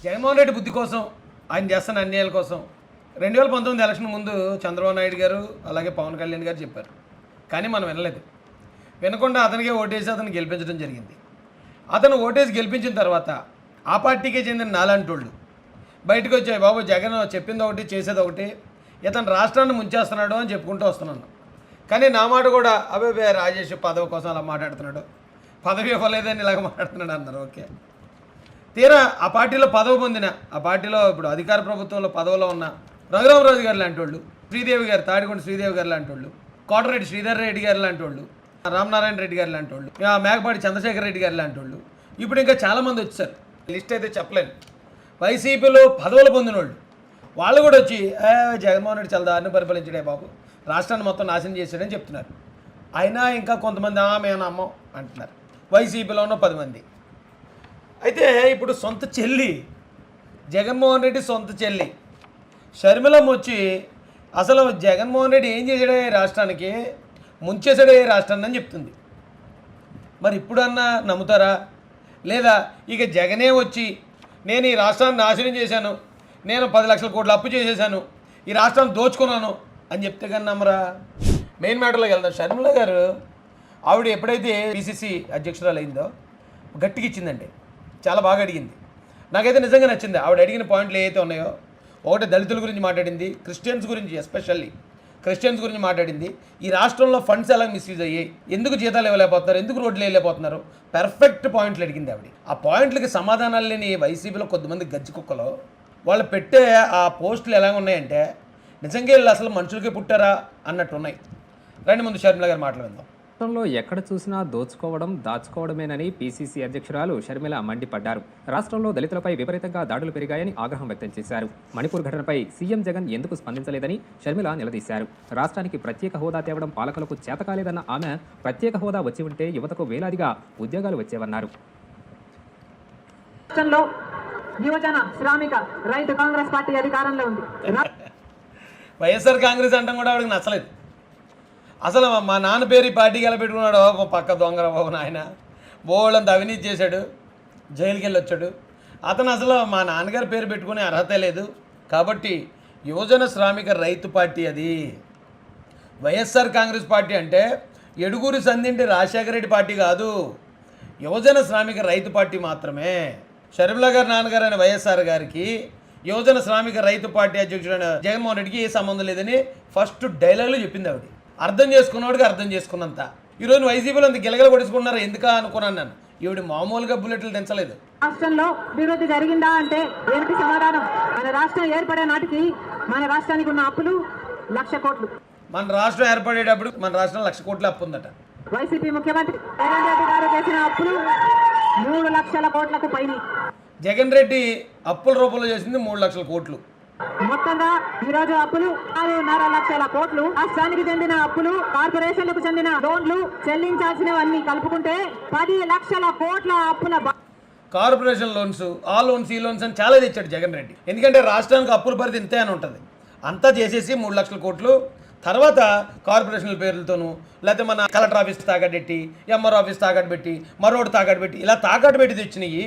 జగన్మోహన్ రెడ్డి బుద్ధి కోసం, ఆయన చేస్తున్న అన్యాయాల కోసం 2019 ఎలక్షన్ ముందు చంద్రబాబు నాయుడు గారు అలాగే పవన్ కళ్యాణ్ గారు చెప్పారు. కానీ మనం వినలేదు. వినకుండా అతనికే ఓటేసి అతను గెలిపించడం జరిగింది. అతను ఓటేసి గెలిపించిన తర్వాత ఆ పార్టీకే చెందిన నాలాంటోళ్ళు బయటకు వచ్చాయి, బాబు జగన్ చెప్పింది ఒకటి చేసేది ఒకటి, ఇతను రాష్ట్రాన్ని ముంచేస్తున్నాడు అని చెప్పుకుంటూ వస్తున్నాను. కానీ నా మాట కూడా అబ్బాయి రాజేష్ పదవి కోసం అలా మాట్లాడుతున్నాడు, పదవి ఇవ్వలేదని ఇలాగ మాట్లాడుతున్నాడు అన్నారు. ఓకే, తీరా ఆ పార్టీలో పదవి పొందిన, ఆ పార్టీలో ఇప్పుడు అధికార ప్రభుత్వంలో పదవిలో ఉన్న రఘురామరాజు గారు లాంటి వాళ్ళు, శ్రీదేవి గారు, తాడికొండ శ్రీదేవి గారు లాంటి వాళ్ళు, కోటరెడ్డి శ్రీధర్ రెడ్డి గారు లాంటి వాళ్ళు, రామనారాయణ రెడ్డి గారు లాంటి వాళ్ళు, మేకపాటి చంద్రశేఖర్ రెడ్డి గారు లాంటి వాళ్ళు, ఇప్పుడు ఇంకా చాలామంది వచ్చారు. లిస్ట్ అయితే చెప్పలేను. వైసీపీలో పదవులు పొందిన వాళ్ళు కూడా వచ్చి జగన్మోహన్ రెడ్డి చాలా దారిని పరిపాలించడే బాబు, రాష్ట్రాన్ని మొత్తం నాశనం చేశాడని చెప్తున్నారు. అయినా ఇంకా కొంతమంది మేము నమ్మం అంటున్నారు. వైసీపీలో ఉన్న 10 మంది. అయితే ఇప్పుడు సొంత చెల్లి, జగన్మోహన్ రెడ్డి సొంత చెల్లి షర్మిలమ్మ వచ్చి అసలు జగన్మోహన్ రెడ్డి ఏం చేశాడే రాష్ట్రానికి, ముంచేసాడే రాష్ట్రాన్ని అని చెప్తుంది. మరి ఇప్పుడన్నా నమ్ముతారా? లేదా ఇక జగనే వచ్చి నేను ఈ రాష్ట్రాన్ని నాశనం చేశాను, నేను 10 లక్షల కోట్లు అప్పు చేసేసాను, ఈ రాష్ట్రాన్ని దోచుకున్నాను అని చెప్తే కానీ నమ్మరా? మెయిన్ మ్యాటర్లోకి వెళ్దాం. షర్మిల గారు ఆవిడ ఎప్పుడైతే పిసిసి అధ్యక్షురాలు అయిందో గట్టిగా ఇచ్చిందండి, చాలా బాగా అడిగింది. నాకైతే నిజంగా నచ్చింది. ఆవిడ అడిగిన పాయింట్లు ఏవైతే ఉన్నాయో, ఒకటి దళితుల గురించి మాట్లాడింది, క్రిస్టియన్స్ గురించి, ఎస్పెషల్లీ క్రిస్టియన్స్ గురించి మాట్లాడింది. ఈ రాష్ట్రంలో ఫండ్స్ ఎలా మిస్యూజ్ అయ్యాయి, ఎందుకు జీతాలు ఇవ్వలేకపోతున్నారు, ఎందుకు రోడ్లు వేయలేకపోతున్నారు, పర్ఫెక్ట్ పాయింట్లు అడిగింది ఆవిడ. ఆ పాయింట్లకి సమాధానాలు లేని వైసీపీలో కొద్దిమంది గజ్జి కుక్కలో వాళ్ళు పెట్టే ఆ పోస్టులు ఎలా ఉన్నాయంటే నిజంగా వీళ్ళు అసలు మనుషులకే పుట్టారా అన్నట్టు ఉన్నాయి. రండి ముందు షర్మిల గారు మాట్లాడదాం. రాష్ట్రంలో ఎక్కడ చూసినా దోచుకోవడం, దాచుకోవడమేనని పీసీసీ అధ్యక్షురాలు షర్మిల మండిపడ్డారు. రాష్ట్రంలో దళితులపై విపరీతంగా దాడులు పెరిగాయని ఆగ్రహం వ్యక్తం చేశారు. మణిపూర్ ఘటనపై సీఎం జగన్ ఎందుకు స్పందించలేదని షర్మిల నిలదీశారు. రాష్ట్రానికి ప్రత్యేక హోదా తేవడం పాలకులకు చేతకాలేదన్న ఆమె, ప్రత్యేక హోదా వచ్చి ఉంటే యువతకు వేలాదిగా ఉద్యోగాలు వచ్చేవన్నారు. యువజన శ్రామిక రైతు కాంగ్రెస్ పార్టీ అధికారంలో ఉంది. వైఎస్ఆర్ కాంగ్రెస్ అంటాం కూడా ఆవిడకి నచ్చలేదు. అసలు మా నాన్న పేరు ఈ పార్టీకి ఎలా పెట్టుకున్నాడో, పక్క దొంగర బాబు నాయన బోళ్ళంత అవినీతి చేశాడు, జైలుకి వెళ్ళి వచ్చాడు. అతను అసలు మా నాన్నగారి పేరు పెట్టుకునే అర్హత లేదు. కాబట్టి యువజన శ్రామిక రైతు పార్టీ అది. వైఎస్ఆర్ కాంగ్రెస్ పార్టీ అంటే ఎడుగురి సంధింటి రాజశేఖర రెడ్డి పార్టీ కాదు, యువజన శ్రామిక రైతు పార్టీ మాత్రమే. షర్మిల గారి నాన్నగారు అయిన వైఎస్ఆర్ గారికి యువజన శ్రామిక రైతు పార్టీ అధ్యక్షుడైన జగన్మోహన్ రెడ్డికి ఏ సంబంధం లేదని ఫస్ట్ డైలాగులో చెప్పింది ఆవిడ. అర్థం చేసుకున్నవాడికి అర్థం చేసుకున్నంత. ఈరోజు వైసీపీలో అంత గిలగల కొడుచుకున్నారు ఎందుకా అనుకున్నాను నేను. ఈవిడ మామూలుగా బుల్లెట్లు తెంచలేదు. రాష్ట్రంలో అభివృద్ధి జరిగిందా అంటే ఏమిటి సమాధానం? మన రాష్ట్రం ఏర్పడే నాటికి మన రాష్ట్రానికి ఉన్న అప్పులు 1,00,000 కోట్లు. మన రాష్ట్రం ఏర్పడేటప్పుడు మన రాష్ట్రం 1,00,000 కోట్ల అప్పు ఉందట. వైసీపీ ముఖ్యమంత్రి జగన్ రెడ్డి గారు చేసిన అప్పులు 3 లక్షల కోట్లకు పైన. జగన్ రెడ్డి అప్పుల రూపంలో చేసింది 3 లక్షల కోట్లు. మొత్తంగా ఈరోజు అప్పులు 6.5 లక్షల కోట్లు. రాష్ట్రానికి చెందిన అప్పులు, కార్పొరేషన్లకు చెందిన లోన్లు, చెల్లించాల్సినవన్నీ కలుపుకుంటే 10 లక్షల కోట్ల అప్పుల. కార్పొరేషన్ లోన్స్, ఆ లోన్స్, ఈ లోన్స్ అని చాలా తెచ్చాడు జగన్ రెడ్డి. ఎందుకంటే రాష్ట్రానికి అప్పుల పరిధి ఇంతే అని ఉంటుంది. అంతా చేసేసి 3 లక్షల కోట్లు తర్వాత కార్పొరేషన్ల పేర్లతోనూ, లేకపోతే మన కలెక్టర్ ఆఫీస్ తాకట్టు పెట్టి, ఎంఆర్ ఆఫీస్ తాకట్టు పెట్టి, మరోటి తాకట్టు పెట్టి, ఇలా తాకట్టు పెట్టి తెచ్చినాయి.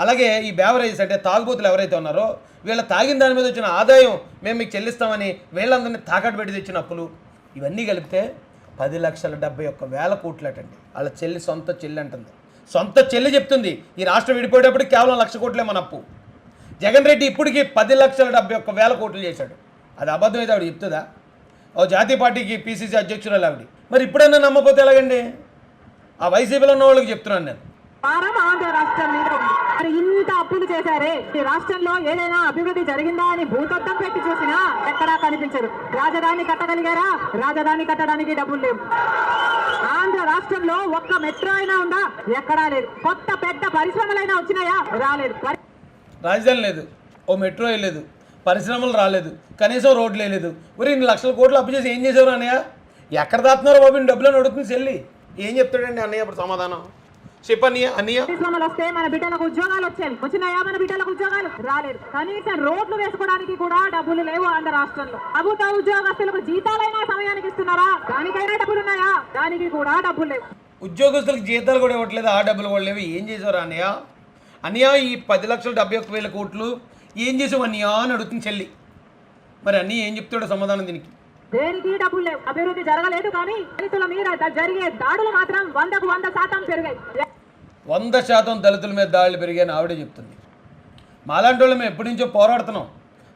అలాగే ఈ బేవరేజెస్ అంటే తాగుబోతులు ఎవరైతే ఉన్నారో వీళ్ళ తాగిన దాని మీద వచ్చిన ఆదాయం మేము మీకు చెల్లిస్తామని వీళ్ళందరినీ తాకట్టు పెట్టి తెచ్చిన అప్పులు ఇవన్నీ కలిపితే 10,71,000 కోట్లటండి. వాళ్ళ చెల్లి, సొంత చెల్లి అంటుంది. సొంత చెల్లి చెప్తుంది ఈ రాష్ట్రం విడిపోయేటప్పుడు కేవలం 1,00,000 కోట్లే మన అప్పు. జగన్ రెడ్డి ఇప్పటికీ 10,71,000 కోట్లు చేశాడు. అది అబద్ధం అయితే ఆవిడ చెప్తుందా? ఓ జాతీయ పార్టీకి పీసీసీ అధ్యక్షురాలు ఆవిడ. మరి ఇప్పుడన్నా నమ్మకపోతే ఎలాగండి? ఆ వైసీపీలో ఉన్న వాళ్ళకి చెప్తున్నాను నేను. ఆంధ్ర రాష్ట్రం మీద మరి ఇంత అప్పులు చేశారే, ఈ రాష్ట్రంలో ఏదైనా అభివృద్ధి జరిగిందా అని భూతద్దం పెట్టి చూసినా ఎక్కడా కనిపించదు. రాజధాని కట్టగలిగారా? రాజధాని కట్టడానికి డబ్బులు లేవు. ఆంధ్ర రాష్ట్రంలో ఒక్క మెట్రో అయినా ఉందా? ఎక్కడా లేదు. కొత్త పెద్ద పరిశ్రమలైనా వచ్చినాయా? రాలేదు. రాజధాని లేదు, ఓ మెట్రో లేదు, పరిశ్రమలు రాలేదు, కనీసం రోడ్లు వేయలేదు. మరి 2 లక్షల కోట్లు అప్పు చేసి ఏం చేసేవారు అన్నయ్య? ఎక్కడ దాస్తున్నారో బాబు డబ్బులను అడుగుతుంది చెల్లి. ఏం చెప్తాడండి అన్నయ్య అప్పుడు సమాధానం? చెప్పన్నయ్య. అన్నయ్య పరిశ్రమలు వస్తే మన బిడ్డలకు ఉద్యోగాలు వచ్చాయి. వచ్చినాయా మన బిడ్డలకు ఉద్యోగాలు? రాలేదు. కనీసం రోడ్లు వేసుకోవడానికి కూడా డబ్బులు లేవు ఆంధ్ర రాష్ట్రంలో. ప్రభుత్వ ఉద్యోగస్తులకు జీతాలైనా సమయానికి ఇస్తున్నారా? దానికైనా డబ్బులు ఉన్నాయా? దానికి కూడా డబ్బులు లేవు. ఉద్యోగస్తులకు జీతాలు కూడా ఇవ్వట్లేదు, ఆ డబ్బులు కూడా లేవు. ఏం చేసేవారు అన్నయ్య? అన్యా ఈ 10,71,000 కోట్లు ఏం చేసావు అన్యా అని అడుగుతుంది చెల్లి. మరి అన్నీ ఏం చెప్తాడో సమాధానం దీనికి? దేనికి డబ్బులు లేవు, అభివృద్ధి జరగలేదు, కానీ దళితుల మీద జరిగే దాడులు మాత్రం 100కు 100% పెరిగాయి. 100% దళితుల మీద దాడులు పెరిగాయని ఆవిడే చెప్తుంది. మాలాంటి వాళ్ళు మేము ఎప్పటి నుంచో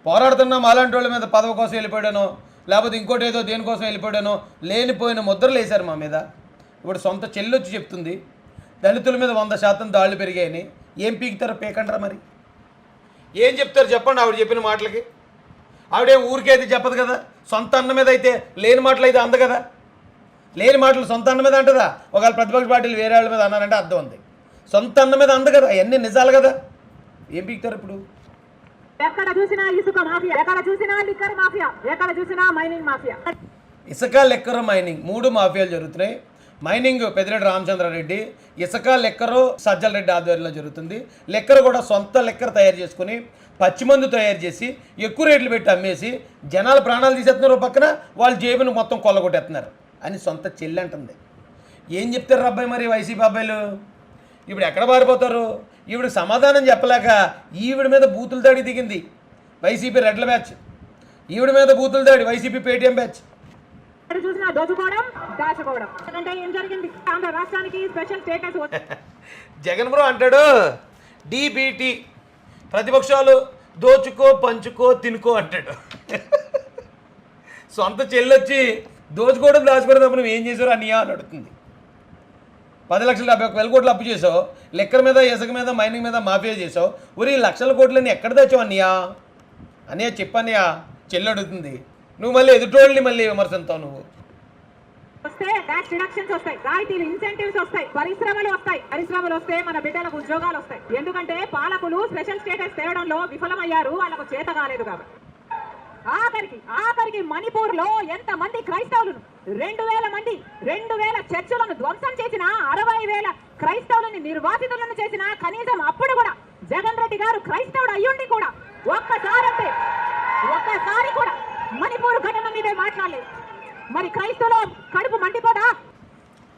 పోరాడుతున్నా మాలాంటి వాళ్ళ మీద పదవి కోసం వెళ్ళిపోయాడనో లేకపోతే ఇంకోటి ఏదో దేనికోసం వెళ్ళిపోయాడనో లేనిపోయిన ముద్రలు వేశారు మా మీద. ఇప్పుడు సొంత చెల్లి వచ్చి చెప్తుంది దళితుల మీద 100% దాడులు పెరిగాయని. ఏం పీకుతారో పీకంటారా? మరి ఏం చెప్తారు చెప్పండి ఆవిడ చెప్పిన మాటలకి. ఆవిడేం ఊరికైతే చెప్పదు కదా, సొంత అన్న మీద అయితే లేని మాటలు అయితే అంద కదా. లేని మాటలు సొంత అన్న మీద అంటదా? ఒకవేళ ప్రతిపక్ష పార్టీలు వేరే వాళ్ళ మీద అన్నారంటే అర్థం ఉంది. సొంత అన్న మీద అంద కదా, అవన్నీ నిజాలు కదా. ఏం పీకుతారు ఇప్పుడు? ఎక్కడ చూసినా ఇసుక మాఫియా, ఎక్కడ చూసినా లిక్కర్ మాఫియా, ఎక్కడ చూసినా మైనింగ్ మాఫియా. ఇసుక, లిక్కర్, మైనింగ్ 3 మాఫియాలు జరుగుతున్నాయి. మైనింగ్ పెద్దిరెడ్డి రామచంద్రారెడ్డి, ఇసుక లిక్కరు సజ్జల రెడ్డి ఆధ్వర్యంలో జరుగుతుంది. లిక్కర్ కూడా సొంత లిక్కర్ తయారు చేసుకుని పచ్చిమందు తయారు చేసి ఎక్కువ రేట్లు పెట్టి అమ్మేసి జనాల ప్రాణాలు తీసేస్తున్నారు, పక్కన వాళ్ళ జేబును మొత్తం కొల్లగొట్టేస్తున్నారు అని సొంత చెల్లి అంటుంది. ఏం చెప్తారు అబ్బాయి మరి వైసీపీ అబ్బాయిలు? ఇప్పుడు ఎక్కడ పారిపోతారు? ఈవిడికి సమాధానం చెప్పలేక ఈవిడ మీద బూతులు దాడి దిగింది వైసీపీ రెడ్ల బ్యాచ్. ఈవిడ మీద బూతులు దాడి వైసీపీ పేటీఎం బ్యాచ్. ఎక్కడ చూసినా దోచుకోవడం, దాచుకోవడం. అంటే ఏం జరిగింది? ఆంధ్ర రాష్ట్రానికి స్పెషల్ స్టేటస్. జగన్ బ్రో అంటాడు డీబీటీ, ప్రతిపక్షాలు దోచుకో పంచుకో తినుకో అంటాడు. సొంత చెల్లొచ్చి దోచుకోవడం దాచుకోవడం తప్ప నువ్వు ఏం చేసావు అన్నయ్య అని అడుగుతుంది. 10,71,000 కోట్లు అప్పు చేసావు, లెక్కర్ మీద ఇసుక మీద మైనింగ్ మీద మాఫియా చేసావు, ఊరి లక్షల కోట్లని ఎక్కడ తెచ్చావు అన్నయ్య చెప్పన్నయ్య చెల్లి అడుగుతుంది. నువ్వు మళ్ళీ ఎదుటోళ్ళని మళ్ళీ విమర్శిస్తావు. నువ్వు వస్తే ట్యాక్స్ డిడక్షన్స్ వస్తాయి, రాయితీలు ఇన్సెంటివ్స్ వస్తాయి, పరిశ్రమలు వస్తాయి. పరిశ్రమలు వస్తే మన బిడ్డలకు ఉద్యోగాలు వస్తాయి. ఎందుకంటే పాలకులు స్పెషల్ స్టేటస్ తేవడంలో విఫలమయ్యారు, వాళ్ళకు చేత కాలేదు కాబట్టి. ఆఖరికి మణిపూర్ లో ఎంత మంది క్రైస్తవులను 2,000 చర్చలను ధ్వంసం చేసిన, 60,000 క్రైస్తవులని నిర్వాసితులను చేసిన, కనీసం అప్పుడు కూడా జగన్ రెడ్డి గారు క్రైస్తవుడు అయ్యుండి కూడా ఒక్కసారి కూడా మణిపూర్ ఘటన మీదే మాట్లాడలేదు. మరి క్రైస్తవుల కడుపు మండిపోదా?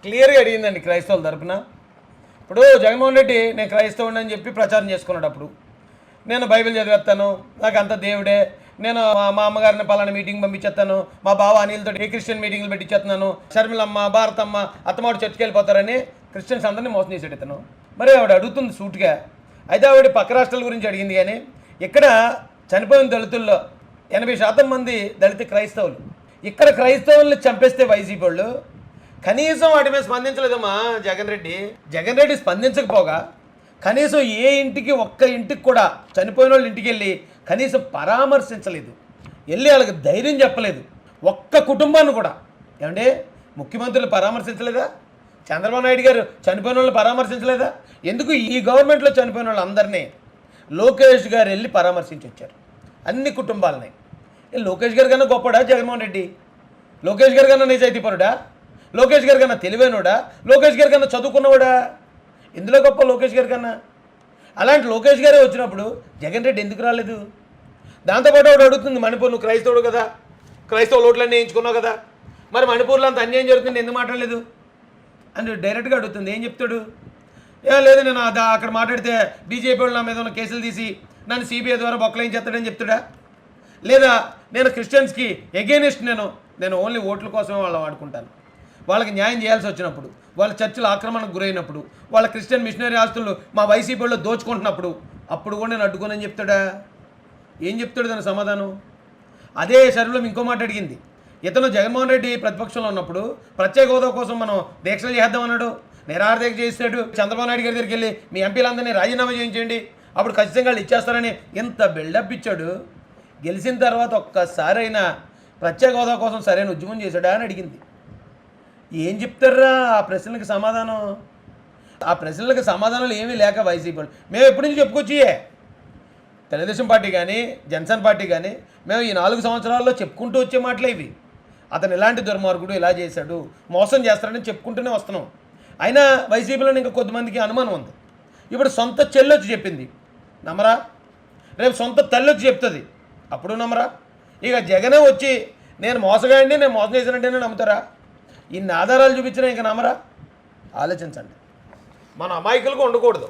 క్లియర్గా అడిగిందండి క్రైస్తవుల తరపున. ఇప్పుడు జగన్మోహన్ రెడ్డి నేను క్రైస్తవుని అని చెప్పి ప్రచారం చేసుకున్నాడు. అప్పుడు నేను బైబిల్ చదివేస్తాను, నాకు అంత దేవుడే, నేను మా అమ్మగారిని పలానా మీటింగ్ పంపించేస్తాను, మా బావ అనిల్తో ఏ క్రిస్టియన్ మీటింగ్లు పెట్టించేస్తున్నాను, షర్మిలమ్మ భారతమ్మ అత్తమాడు చర్చికి వెళ్ళిపోతారని క్రిస్టియన్స్ అందరినీ మోసం చేసాడు ఇతను. మరి ఆవిడ అడుగుతుంది సూట్గా. అయితే ఆవిడ పక్క రాష్ట్రాల గురించి అడిగింది, కానీ ఇక్కడ చనిపోయిన దళితుల్లో 80% మంది దళిత క్రైస్తవులు. ఇక్కడ క్రైస్తవుల్ని చంపేస్తే వైసీపీ వాళ్ళు కనీసం వాటి మీద స్పందించలేదమ్మా జగన్ రెడ్డి స్పందించకపోగా కనీసం ఏ ఇంటికి ఒక్క ఇంటికి కూడా చనిపోయిన వాళ్ళ ఇంటికి వెళ్ళి కనీసం పరామర్శించలేదు, వెళ్ళి వాళ్ళకి ధైర్యం చెప్పలేదు. ఒక్క కుటుంబాన్ని కూడా. ఏమంటే ముఖ్యమంత్రులు పరామర్శించలేదా? చంద్రబాబు నాయుడు గారు చనిపోయిన వాళ్ళని పరామర్శించలేదా? ఎందుకు ఈ గవర్నమెంట్లో చనిపోయిన వాళ్ళందరినీ లోకేష్ గారు వెళ్ళి పరామర్శించి వచ్చారు, అన్ని కుటుంబాలని. లోకేష్ గారి కన్నా గొప్పడా జగన్మోహన్ రెడ్డి? లోకేష్ గారి కన్నా నిజాయితీపరుడా? లోకేష్ గారి కన్నా తెలివైనోడా? లోకేష్ గారి కన్నా చదువుకున్నవాడా? ఇందులో గొప్ప లోకేష్ గారి కన్నా. అలాంటి లోకేష్ గారే వచ్చినప్పుడు జగన్ రెడ్డి ఎందుకు రాలేదు? దాంతోపాటు ఒకటి అడుగుతుంది, మణిపూర్ నువ్వు క్రైస్తవుడు కదా, క్రైస్తవ ఓట్లన్నీ వేయించుకున్నావు కదా, మరి మణిపూర్లో అంత అన్యాయం జరుగుతుంది ఎందుకు మాట్లాడలేదు అని డైరెక్ట్గా అడుగుతుంది. ఏం చెప్తాడు? లేదు నేను అక్కడ మాట్లాడితే బీజేపీ వాళ్ళు నా మీద ఉన్న కేసులు తీసి నన్ను సిబిఐ ద్వారా బొక్కలేం చేస్తాడని చెప్తాడా? లేదా నేను క్రిస్టియన్స్కి ఎగెయినిస్ట్, నేను ఓన్లీ ఓట్ల కోసమే వాళ్ళని వాడుకుంటాను, వాళ్ళకి న్యాయం చేయాల్సి వచ్చినప్పుడు, వాళ్ళ చర్చలు ఆక్రమణకు గురైనప్పుడు, వాళ్ళ క్రిస్టియన్ మిషనరీ ఆస్తులు మా వైసీపీ వాళ్ళు దోచుకుంటున్నప్పుడు అప్పుడు కూడా నేను అడ్డుకోనని చెప్తాడా? ఏం చెప్తాడు దాని సమాధానం? అదే సర్వలో ఇంకో మాట అడిగింది. ఇతను జగన్మోహన్ రెడ్డి ప్రతిపక్షంలో ఉన్నప్పుడు ప్రత్యేక హోదా కోసం మనం దీక్షలు చేద్దామన్నాడు, నిరాహార దీక్ష చేస్తాడు. చంద్రబాబు నాయుడు గారి దగ్గరికి వెళ్ళి మీ ఎంపీలందరినీ రాజీనామా చేయించండి, అప్పుడు ఖచ్చితంగా వాళ్ళు ఇచ్చేస్తారని ఎంత బిల్డప్ ఇచ్చాడు. గెలిచిన తర్వాత ఒక్కసారైనా ప్రత్యేక హోదా కోసం సరైన ఉద్యమం చేశాడా అని అడిగింది. ఏం చెప్తారా ఆ ప్రశ్నలకు సమాధానం? ఆ ప్రశ్నలకు సమాధానాలు ఏమీ లేక వైసీపీ వాళ్ళు మేము ఎప్పటి నుంచి చెప్పుకొచ్చి తెలుగుదేశం పార్టీ కానీ జనసేన పార్టీ కానీ మేము ఈ 4 సంవత్సరాల్లో చెప్పుకుంటూ వచ్చే మాటలే ఇవి. అతను ఇలాంటి దుర్మార్గుడు, ఇలా చేశాడు, మోసం చేస్తాడని చెప్పుకుంటూనే వస్తున్నాం. అయినా వైసీపీలో ఇంకా కొద్దిమందికి అనుమానం ఉంది. ఇప్పుడు సొంత చెల్లొచ్చి చెప్పింది, నమ్మరా? రేపు సొంత తల్లొచ్చి చెప్తుంది, అప్పుడు నమ్మరా? ఇక జగనే వచ్చి నేను మోసగాడిని, నేను మోసం చేశానంటేనే నమ్ముతారా? ఇన్ని ఆధారాలు చూపించినా ఇంకా నమ్మరా? ఆలోచించండి. మన అమాయకులుగా ఉండకూడదు.